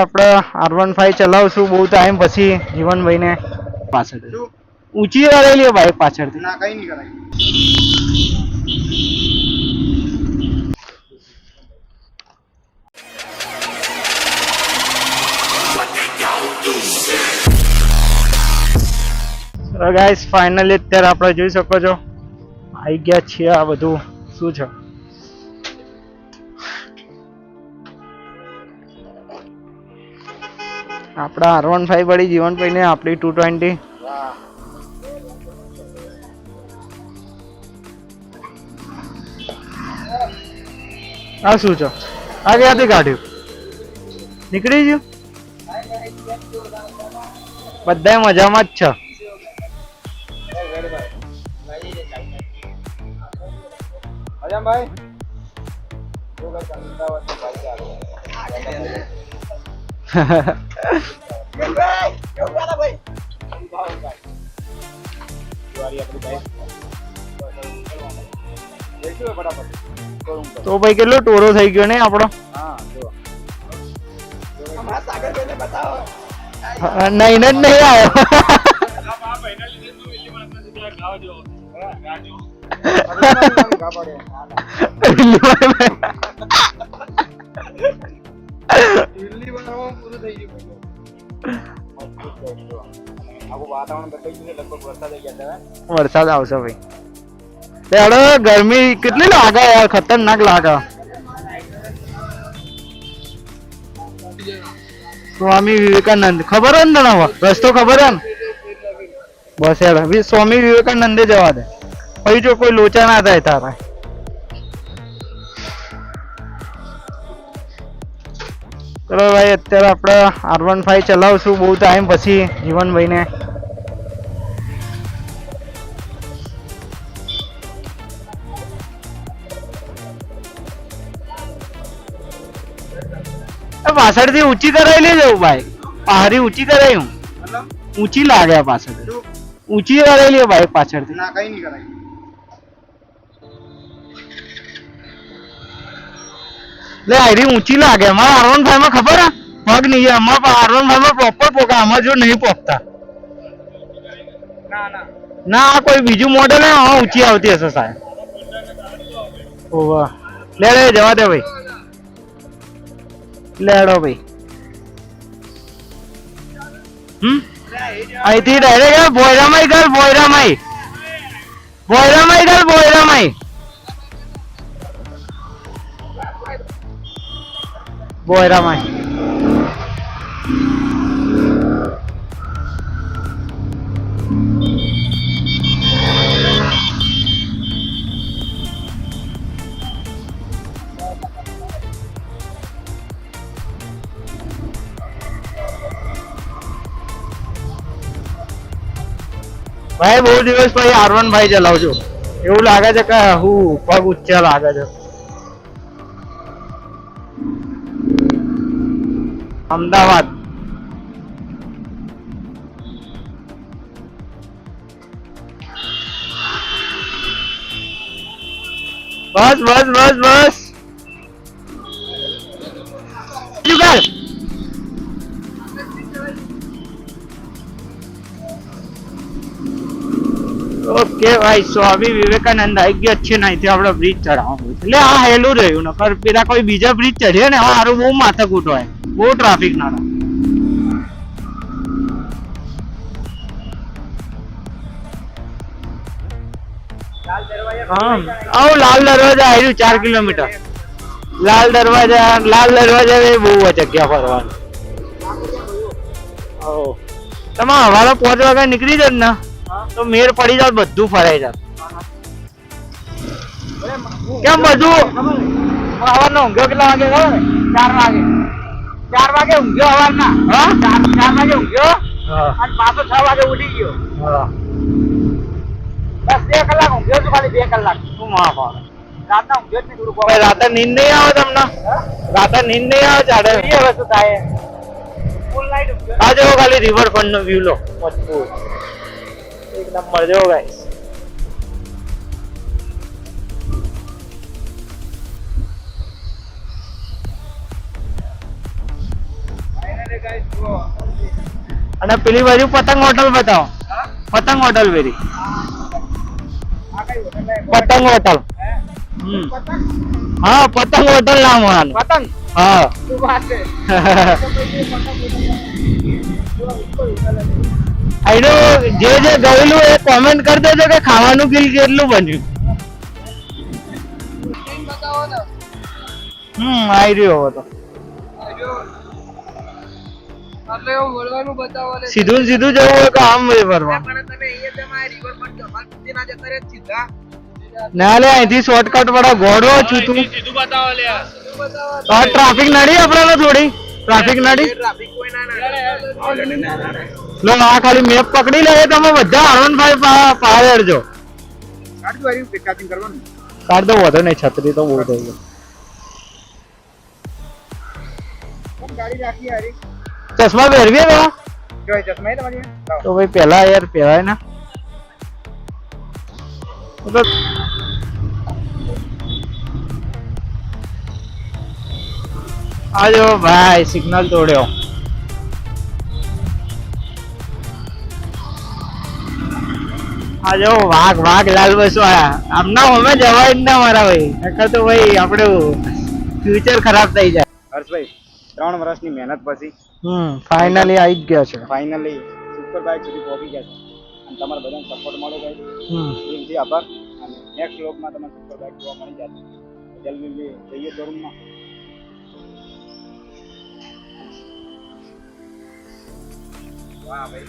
આપણે R15 ચલાવશું બહુ time પછી જીવનભાઈને પાછળ ઊંચી કરેલી બાઈક પાછળથી ના કઈ નહીં કરાય. ગાઈસ ફાઇનલી અત્યારે આપણે જોઈ શકો છો આવી ગયા છીએ. આ બધું શું છે? આપડા R15 પડી જીવનભાઈ ને આપડી 220. આ શું છે? આ ક્યાંથી કાઢ્યું? નીકળી ગયું? બધા મજામાં જ છે. તો ભાઈ કેટલો ટોરો થઈ ગયો ને આપણો. નહીં જ નહીં આવ્યો. વરસાદ આવશે ભાઈ. ગરમી કેટલી લાગે યાર, ખતરનાક લાગે. સ્વામી વિવેકાનંદ ખબર હે ને તને? રસ્તો ખબર હે ને? બસ યાર સ્વામી વિવેકાનંદે જવા દે, પછી જો કોઈ લોચા ના થાય તારા. ચલો ભાઈ અત્યારે આપણે R15 ચલાવશું બહુ ટાઈમ પછી જીવનભાઈને. પાછળથી ઊંચી કરાવી લેજો ભાઈ, પહાડી ઊંચી કરાવી. ઊંચી લાગે પાછળ, ઊંચી કરેલી ભાઈ પાછળથી. ના કઈ નહીં કરાય. લે આરી ઊંચી લાગે. અમારા R15 માં ખબર હે પગ નહીં, અમારા R15 માં પ્રોપર પોકા, આમાં જો નહીં પોકતા. ના આ કોઈ બીજું મોડેલ હે, ઊંચી આવતી હશે સાહેબ. ઓવા લે લે જવા દે ભાઈ. લેડો ભાઈ. અહીંથી ડાયરેક્ટ બોયરામાઈ કર, બોયરામાઈ બોયરામાઈ કર, બોયરામાઈ બોયરામાઈ. ભાઈ બહુ દિવસ પછી R15 ચલાવજો એવું લાગે છે કે હું પગ ઊંચા લાગે છે. અમદાવાદ બસ બસ બસ બસ. ઓકે ભાઈ સ્વામી વિવેકાનંદ આવી ગયો છે ને, અહીંથી આપણે બ્રિજ ચડાવવાનું. એટલે આ હેલું રહ્યું, નકર પેલા કોઈ બીજા બ્રિજ ચડ્યો ને સારું બહુ માથાકૂટ હોય, બહુ ટ્રાફિક ના રહે. હા લાલ દરવાજા આવ્યું 4 કિલોમીટર. લાલ દરવાજા બહુ જગ્યા ફરવાની. તમે હવારે 5 વાગે નીકળી જાત ને તો મેર પડી જાત, બધું ફરાઈ જાત. કેમ બધું સવારનો ઊંઘ્યો કેટલા વાગે ખબર? 4 વાગે ઊંઘ્યો સવારના. 4 વાગે ઊંઘ્યો અને પાછો 6 વાગે ઉઠી ગયો. બસ 2 કલાક ઊંઘ્યો છું, ખાલી 2 કલાક. શું માં પાડે રાતના ઊંઘ્યો જ નહીં થોડું. રાતે નીંદ નહીં આવે તમને? રાતે નીંદ નહીં આવે? ચાલે હવે શું થાય? ફૂલ નાઈટ ઊંઘ્યો. આ જો ખાલી રિવરફ્રન્ટ નો વ્યૂ લો, મજબૂત એક નંબર. જો ગાઈસ અને પેલી બાજુ પતંગ હોટલ બતાવો. પતંગ હોટલ પેલી પતંગ હોટલ. હા પતંગ હોટલ નામ આનું. પતંગ હા આઈનો જે ગયેલું એ કોમેન્ટ કરી દેજો કે ખાવાનું બિલ કેટલું બન્યું. આઈ રહ્યો હતો. સીધું સીધું જવું હોય તો આમ ફરવા. ના લે અહીંથી શોર્ટકટ વાળો ઘોડો છું તું. ટ્રાફિક નડી આપડે થોડી ટ્રાફિક નડી. લો આ ખાલી મેપ પકડી લે તમે બધા R15 પાર હેડજો. કાઢ દો વધો નહીં છત્રી તો બહુ થઈ ગઈ. ચશ્મા પહેરવી તો ભાઈ પેલા યાર પહેરાય ને. આજો ભાઈ સિગ્નલ તોડ્યો. આજો વાઘ લાલ બસો આયા. આમના અમે જવાય જ ના મારા ભાઈ. નકર તો ભાઈ આપણું ફ્યુચર ખરાબ થઈ જાય. હર્ષભાઈ 3 વર્ષની મહેનત પછી ફાઇનલી આવી જ ગયા છે. ફાઇનલી સુપર બાઇક સુધી પહોંચી ગયા છે અને તમારા બધાને સપોર્ટ મળ્યો ભાઈ. દિલથી આભાર. અને નેક્સ્ટ વ્લોગમાં તમને સુપર બાઇક જોવા મળી જશે. જલ્દી જઈએ શોરૂમમાં. વાહ ભાઈ.